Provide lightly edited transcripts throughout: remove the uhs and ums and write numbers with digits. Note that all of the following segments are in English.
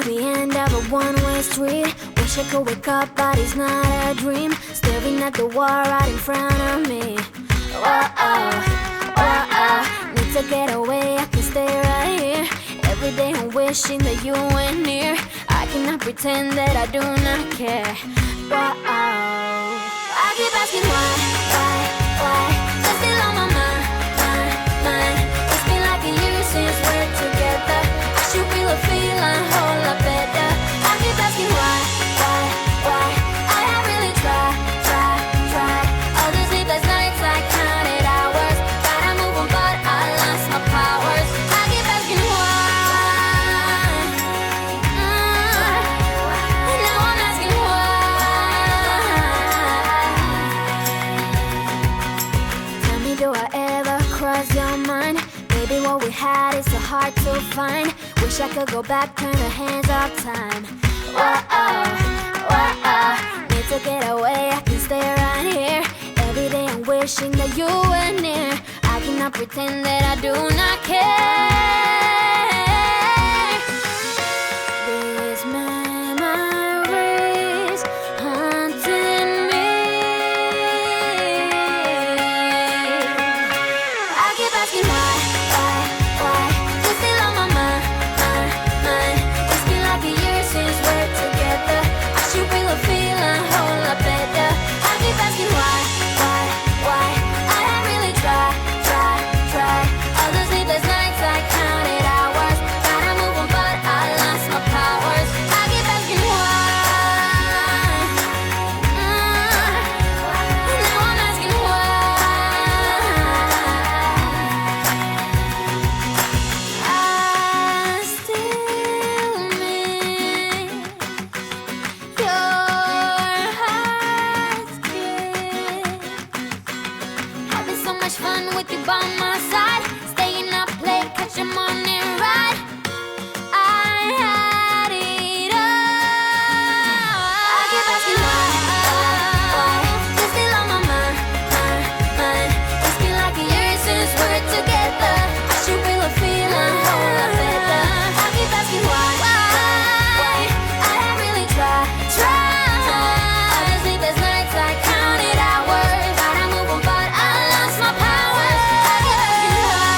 to the end of a one-way street. Wish I could wake up, but it's not a dream. Staring at the wall right in front of me. Need to get away, I can stay right here. Every day I'm wishing that you were near. I cannot pretend that I do not care. I keep asking why? You're still on my mind. It's been like a year since we're together. I should feel a feeling a whole lot better. I keep asking why? I have really tried. All the sleepless nights I counted hours. Gotta move on, but I lost my powers. I keep asking why. Now I'm asking why. Tell me, do I ever cross your mind? Maybe what we had is so hard to find. Wish I could go back, turn the hands of time. Need to get away, I can stay right here. Every day I'm wishing that you were near. I cannot pretend that I do not care. These memories haunting me. I keep asking why? You're still on my mind. It's been like a year since we're together. I should feel a feeling a whole lot better. I keep asking why? I have really tried. All the sleepless nights I counted hours. Gotta move on, but I lost my powers. I keep asking why. Now I'm asking why. I still miss your heart's kiss. Having so much fun with you by my side. Staying up late, catch your morning ride. I had it all. I keep asking why. You're still on my mind. It's been like a year since we're together. I should feel a feeling a whole lot better. I keep asking why. I have really tried. All the sleepless nights I counted hours. Gotta move on, but I lost my powers. I keep asking why.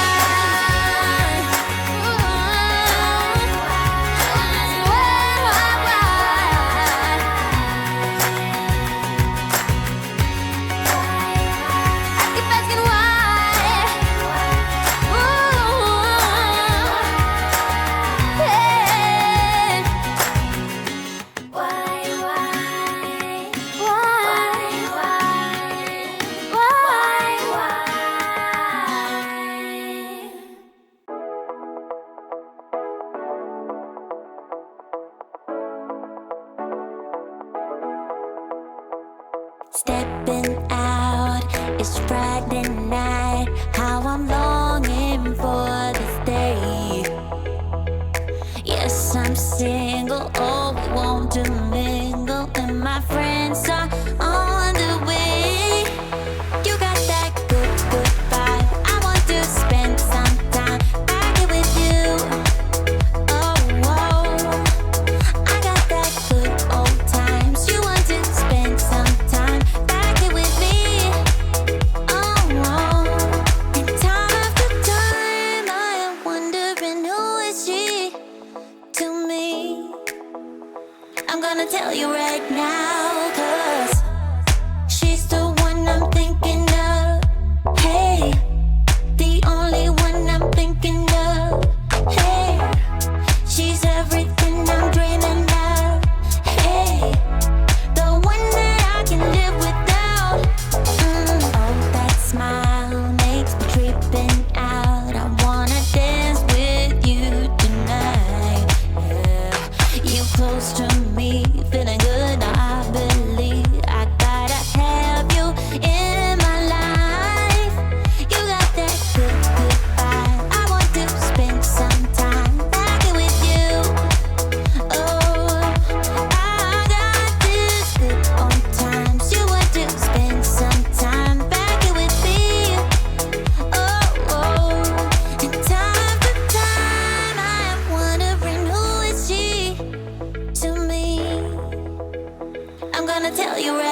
you